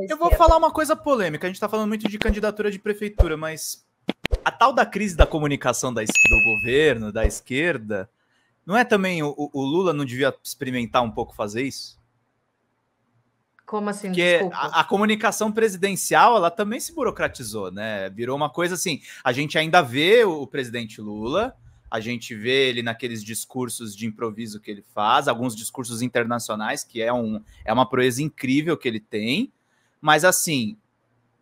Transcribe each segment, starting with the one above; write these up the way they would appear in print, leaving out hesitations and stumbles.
Eu vou falar uma coisa polêmica. A gente está falando muito de candidatura de prefeitura, mas a tal da crise da comunicação do governo, da esquerda, não é também o Lula não devia experimentar um pouco fazer isso? Como assim? Porque Desculpa. a comunicação presidencial, ela também se burocratizou, né? Virou uma coisa assim, a gente ainda vê o presidente Lula, a gente vê ele naqueles discursos de improviso que ele faz, alguns discursos internacionais, que é uma proeza incrível que ele tem, mas assim,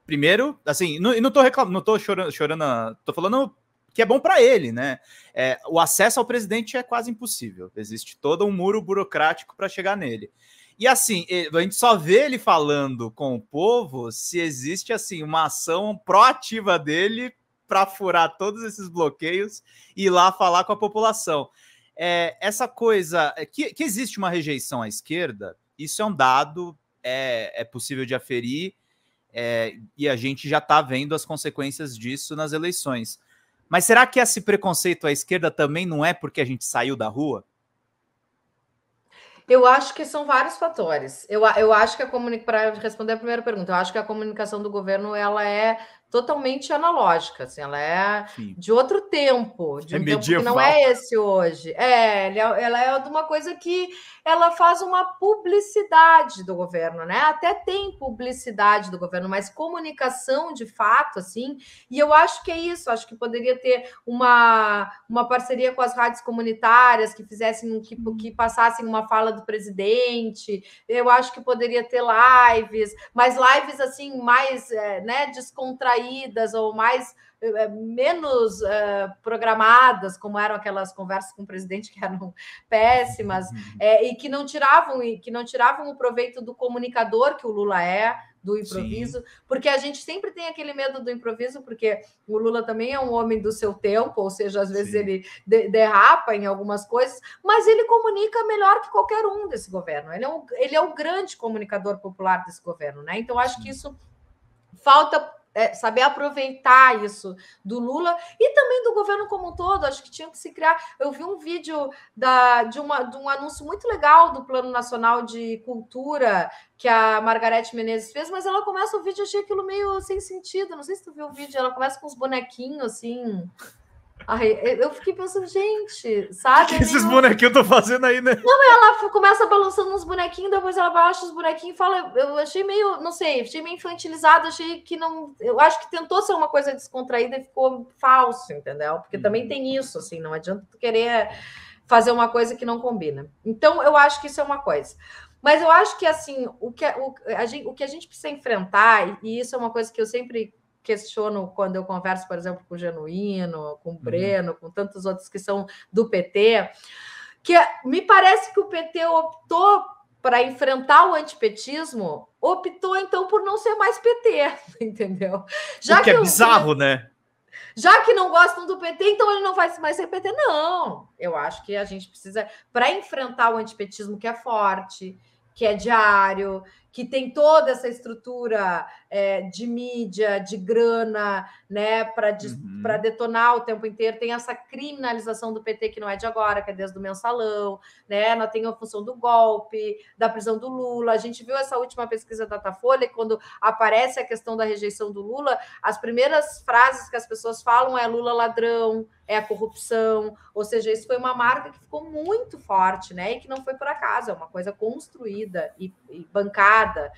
primeiro, assim, não tô reclamando, não tô chorando, tô falando que é bom para ele, né? O acesso ao presidente é quase impossível, existe todo um muro burocrático para chegar nele. E assim, a gente só vê ele falando com o povo se existe assim uma ação proativa dele para furar todos esses bloqueios e ir lá falar com a população. Essa coisa que existe uma rejeição à esquerda, isso é um dado, é possível de aferir, e a gente já está vendo as consequências disso nas eleições. Mas será que esse preconceito à esquerda também não é porque a gente saiu da rua? Eu acho que são vários fatores. Eu acho que para responder a primeira pergunta, eu acho que a comunicação do governo ela é totalmente analógica, assim, ela é de outro tempo, de um tempo que não é esse hoje. Ela é de uma coisa que ela faz uma publicidade do governo, né? Até tem publicidade do governo, mas comunicação de fato, assim. E eu acho que é isso. Acho que poderia ter uma parceria com as rádios comunitárias que fizessem, que passassem uma fala do presidente. Eu acho que poderia ter lives, mas lives assim mais, né, descontraídas ou mais menos programadas, como eram aquelas conversas com o presidente que eram péssimas, e que não tiravam o proveito do comunicador que o Lula do improviso. Sim. Porque a gente sempre tem aquele medo do improviso, porque o Lula também é um homem do seu tempo, ou seja, às vezes Sim. ele derrapa em algumas coisas, mas ele comunica melhor que qualquer um desse governo. Ele é o grande comunicador popular desse governo, né? Então, acho Sim. que isso falta saber aproveitar isso do Lula e também do governo como um todo. Acho que tinha que se criar. Eu vi um vídeo de um anúncio muito legal do Plano Nacional de Cultura que a Margarete Menezes fez, mas ela começa o vídeo, eu achei aquilo meio sem sentido. Não sei se tu viu o vídeo, ela começa com uns bonequinhos assim. Eu fiquei pensando, gente, sabe? O que esses bonequinhos estão fazendo aí, né? Não, ela começa balançando uns bonequinhos, depois ela baixa os bonequinhos e fala. Eu achei meio, não sei, achei meio infantilizado, achei que não. Eu acho que tentou ser uma coisa descontraída e ficou falso, entendeu? Porque também tem isso, assim, não adianta tu querer fazer uma coisa que não combina. Então, eu acho que isso é uma coisa. Mas eu acho que, assim, o que a gente precisa enfrentar, e isso é uma coisa que eu sempre questiono quando eu converso, por exemplo, com o Genuíno, com o Breno, com tantos outros que são do PT, que me parece que o PT optou para enfrentar o antipetismo, optou, então, por não ser mais PT, entendeu? Já que é bizarro, né? Já que não gostam do PT, então ele não vai mais ser PT. Não, eu acho que a gente precisa, para enfrentar o antipetismo que é forte, que é diário, que tem toda essa estrutura de mídia, de grana, né, para detonar o tempo inteiro. Tem essa criminalização do PT que não é de agora, que é desde o mensalão, né? Nós tem a função do golpe, da prisão do Lula. A gente viu essa última pesquisa da Datafolha, quando aparece a questão da rejeição do Lula, as primeiras frases que as pessoas falam é Lula ladrão, é a corrupção, ou seja, isso foi uma marca que ficou muito forte, né? E que não foi por acaso, é uma coisa construída e bancada.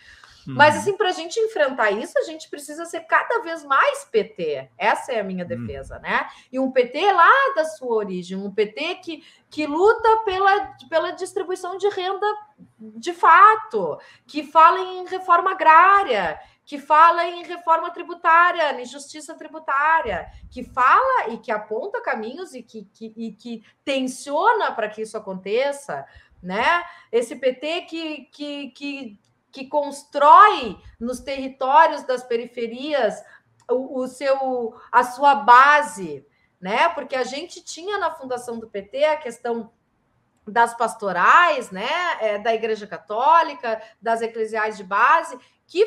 Mas, assim, para a gente enfrentar isso, a gente precisa ser cada vez mais PT. Essa é a minha defesa, né? E um PT lá da sua origem, um PT que luta pela distribuição de renda de fato, que fala em reforma agrária, que fala em reforma tributária, em justiça tributária, que fala e que aponta caminhos e que tensiona para que isso aconteça, né? Esse PT que constrói nos territórios das periferias a sua base, né? Porque a gente tinha na fundação do PT a questão das pastorais, né? Da Igreja Católica, das eclesiais de base, que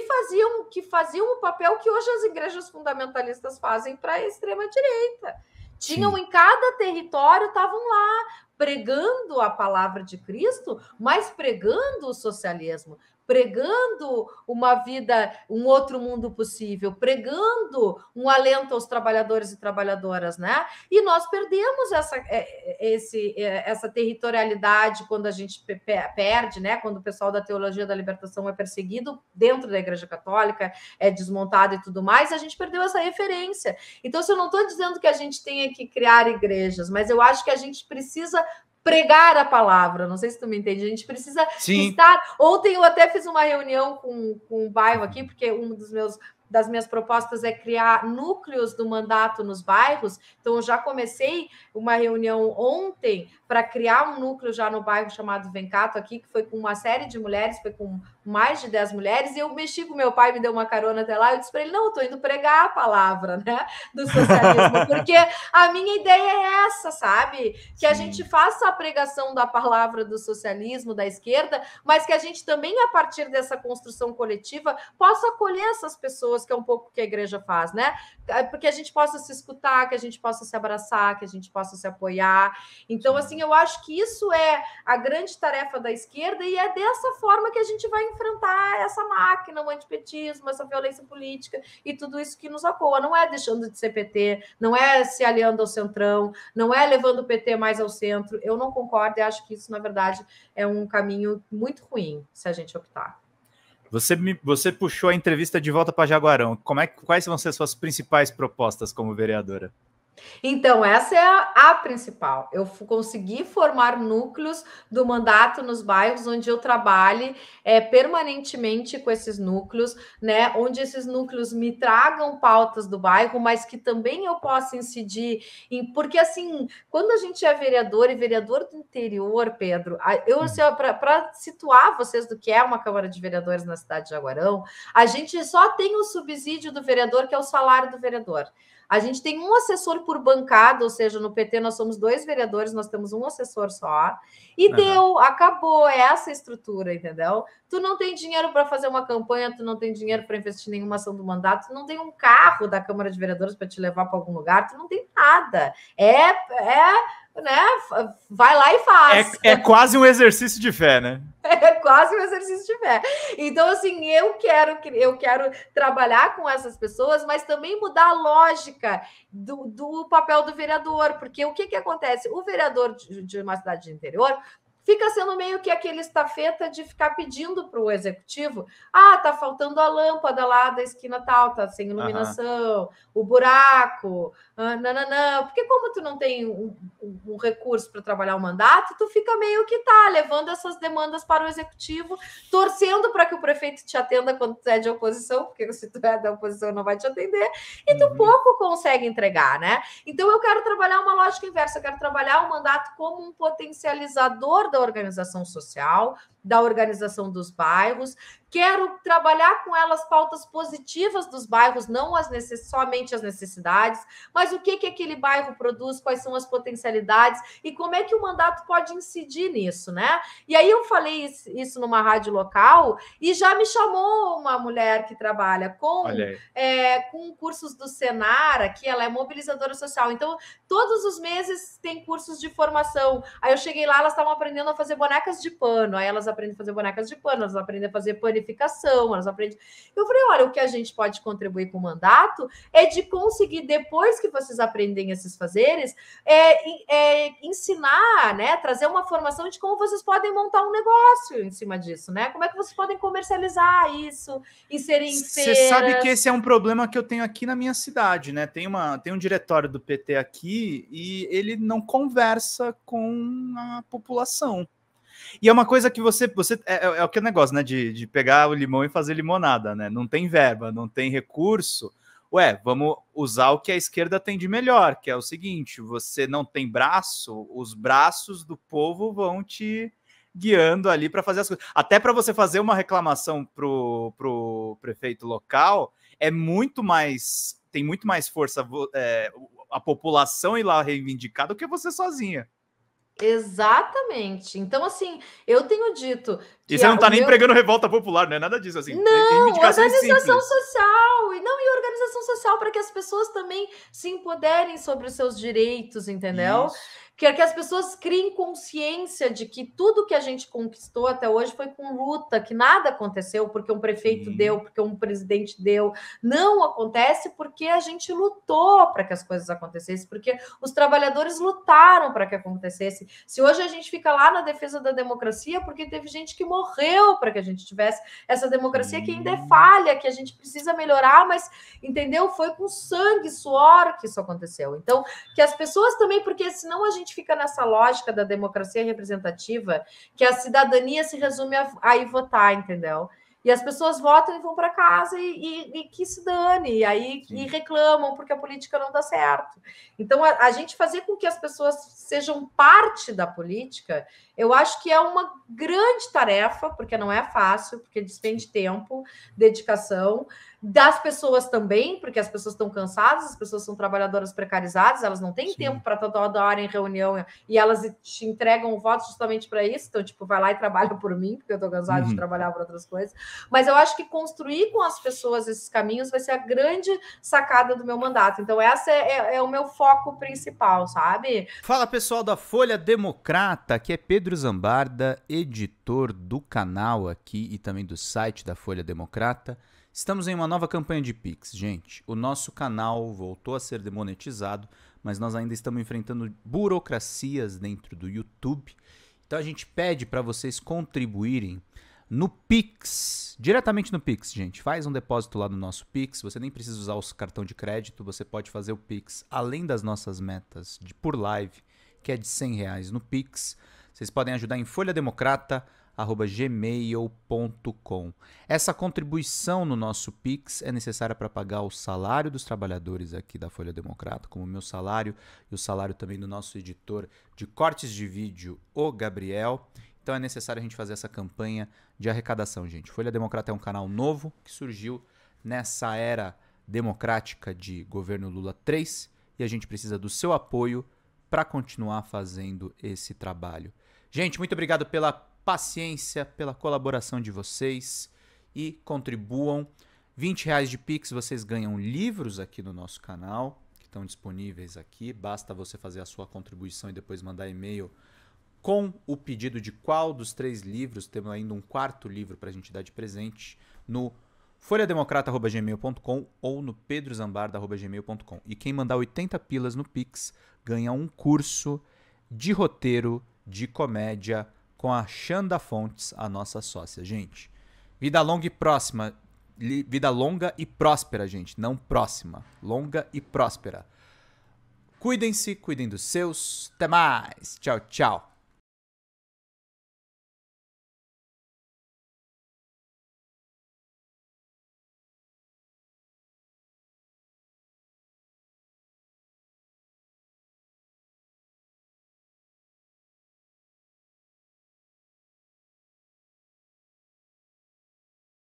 faziam o papel que hoje as igrejas fundamentalistas fazem para a extrema-direita. Tinham em cada território, estavam lá pregando a palavra de Cristo, mas pregando o socialismo, pregando uma vida, um outro mundo possível, pregando um alento aos trabalhadores e trabalhadoras, né? E nós perdemos essa territorialidade quando a gente perde, né? Quando o pessoal da teologia da libertação é perseguido dentro da Igreja Católica, é desmontado e tudo mais, a gente perdeu essa referência. Então, se eu não estou dizendo que a gente tenha que criar igrejas, mas eu acho que a gente precisa pregar a palavra, não sei se tu me entende, a gente precisa estar... Ontem eu até fiz uma reunião com um bairro aqui, porque das minhas propostas é criar núcleos do mandato nos bairros, então eu já comecei uma reunião ontem para criar um núcleo já no bairro chamado Vencato aqui, que foi com uma série de mulheres, foi com mais de 10 mulheres, e eu mexi com meu pai, me deu uma carona até lá, eu disse para ele, não, eu estou indo pregar a palavra, né, do socialismo, porque a minha ideia é essa, sabe? Que a gente faça a pregação da palavra do socialismo, da esquerda, mas que a gente também, a partir dessa construção coletiva, possa acolher essas pessoas, que é um pouco o que a igreja faz, né? Porque a gente possa se escutar, que a gente possa se abraçar, que a gente possa se apoiar. Então, assim, eu acho que isso é a grande tarefa da esquerda e é dessa forma que a gente vai enfrentar essa máquina, o antipetismo, essa violência política e tudo isso que nos acoa. Não é deixando de ser PT, não é se aliando ao centrão, não é levando o PT mais ao centro. Eu não concordo e acho que isso, na verdade, é um caminho muito ruim, se a gente optar. Você puxou a entrevista de volta para Jaguarão. Quais vão ser as suas principais propostas como vereadora? Então, essa é a principal. Eu consegui formar núcleos do mandato nos bairros onde eu trabalhe permanentemente com esses núcleos, né? Onde esses núcleos me tragam pautas do bairro, mas que também eu possa incidir em... Porque, assim, quando a gente é vereador e vereador do interior, Pedro, para situar vocês do que é uma Câmara de Vereadores na cidade de Jaguarão, a gente só tem o subsídio do vereador, que é o salário do vereador. A gente tem um assessor por bancada, ou seja, no PT nós somos 2 vereadores, nós temos um assessor só, e acabou, é essa estrutura, entendeu? Tu não tem dinheiro para fazer uma campanha, tu não tem dinheiro para investir em nenhuma ação do mandato, tu não tem um carro da Câmara de Vereadores para te levar para algum lugar, tu não tem nada. Né? Vai lá e faz. É quase um exercício de fé, né? É quase um exercício de fé. Então, assim, eu quero trabalhar com essas pessoas, mas também mudar a lógica do papel do vereador, porque o que acontece? O vereador de uma cidade de interior fica sendo meio que aquele estafeta de ficar pedindo para o executivo, tá faltando a lâmpada lá da esquina tal, tá sem iluminação, o buraco, porque como tu não tem um recurso para trabalhar o mandato, tu fica meio que levando essas demandas para o executivo, torcendo para que o prefeito te atenda quando tu é de oposição, porque se tu é da oposição não vai te atender, e tu pouco consegue entregar, né? Então eu quero trabalhar uma lógica inversa, eu quero trabalhar o mandato como um potencializador da organização social, da organização dos bairros, quero trabalhar com elas pautas positivas dos bairros, não somente as necessidades, mas o que aquele bairro produz, quais são as potencialidades e como é que o mandato pode incidir nisso, né? E aí eu falei isso numa rádio local e já me chamou uma mulher que trabalha com cursos do Senar, aqui ela é mobilizadora social, então todos os meses tem cursos de formação. Aí eu cheguei lá, elas estavam aprendendo a fazer bonecas de pano, aí elas aprendem a fazer bonecas de pano, elas aprendem a fazer panificação, elas aprendem... Eu falei, olha, o que a gente pode contribuir com o mandato é de conseguir, depois que vocês aprendem esses fazeres, ensinar, né, trazer uma formação de como vocês podem montar um negócio em cima disso, né? Como é que vocês podem comercializar isso, inserir em feiras. Você sabe que esse é um problema que eu tenho aqui na minha cidade, né? Tem um diretório do PT aqui e ele não conversa com a população. E é uma coisa que você é aquele negócio, né? De pegar o limão e fazer limonada, né? Não tem verba, não tem recurso. Vamos usar o que a esquerda tem de melhor, que é o seguinte: você não tem braço, os braços do povo vão te guiando ali para fazer as coisas. Até para você fazer uma reclamação pro prefeito local, tem muito mais força a população ir lá reivindicar do que você sozinha. Exatamente. Então, assim, eu tenho dito... E você não está nem pregando revolta popular, não é nada disso, assim. Não, organização social. E organização social para que as pessoas também se empoderem sobre os seus direitos, entendeu? Quero que as pessoas criem consciência de que tudo que a gente conquistou até hoje foi com luta, que nada aconteceu porque um prefeito deu, porque um presidente deu. Não acontece porque a gente lutou para que as coisas acontecessem, porque os trabalhadores lutaram para que acontecesse. Se hoje a gente fica lá na defesa da democracia, porque teve gente que morreu para que a gente tivesse essa democracia que ainda é falha, que a gente precisa melhorar, mas, entendeu? Foi com sangue, suor que isso aconteceu. Então, que as pessoas também, porque senão a gente fica nessa lógica da democracia representativa, que a cidadania se resume a ir votar, entendeu? E as pessoas votam e vão para casa e que se dane, e reclamam porque a política não dá certo. Então, a gente fazer com que as pessoas sejam parte da política, eu acho que é uma grande tarefa, porque não é fácil, porque despende tempo, dedicação, das pessoas também, porque as pessoas estão cansadas, as pessoas são trabalhadoras precarizadas, elas não têm tempo para toda hora em reunião, e elas te entregam o voto justamente para isso, então, tipo, vai lá e trabalha por mim, porque eu estou cansada de trabalhar por outras coisas. Mas eu acho que construir com as pessoas esses caminhos vai ser a grande sacada do meu mandato. Então, essa é o meu foco principal, sabe? Fala, pessoal da Folha Democrata, aqui é Pedro Zambarda, editor do canal aqui e também do site da Folha Democrata. Estamos em uma nova campanha de Pix, gente. O nosso canal voltou a ser demonetizado, mas nós ainda estamos enfrentando burocracias dentro do YouTube. Então a gente pede para vocês contribuírem no Pix, diretamente no Pix, gente. Faz um depósito lá no nosso Pix, você nem precisa usar o cartão de crédito, você pode fazer o Pix além das nossas metas por live, que é de R$100 no Pix. Vocês podem ajudar em folhademocrata@gmail.com. Essa contribuição no nosso Pix é necessária para pagar o salário dos trabalhadores aqui da Folha Democrata, como o meu salário e o salário também do nosso editor de cortes de vídeo, o Gabriel. Então é necessário a gente fazer essa campanha de arrecadação, gente. Folha Democrata é um canal novo que surgiu nessa era democrática de governo Lula 3 e a gente precisa do seu apoio para continuar fazendo esse trabalho. Gente, muito obrigado pela paciência, pela colaboração de vocês e contribuam. R$20 de Pix, vocês ganham livros aqui no nosso canal, que estão disponíveis aqui. Basta você fazer a sua contribuição e depois mandar e-mail com o pedido de qual dos 3 livros, temos ainda um 4º livro para a gente dar de presente, no folhademocrata@gmail.com ou no pedrozambarda@gmail.com. E quem mandar 80 pilas no Pix ganha um curso de roteiro de comédia com a Xanda Fontes, a nossa sócia. Gente, vida longa e próxima. Vida longa e próspera, gente. Não próxima. Longa e próspera. Cuidem-se, cuidem dos seus. Até mais. Tchau, tchau.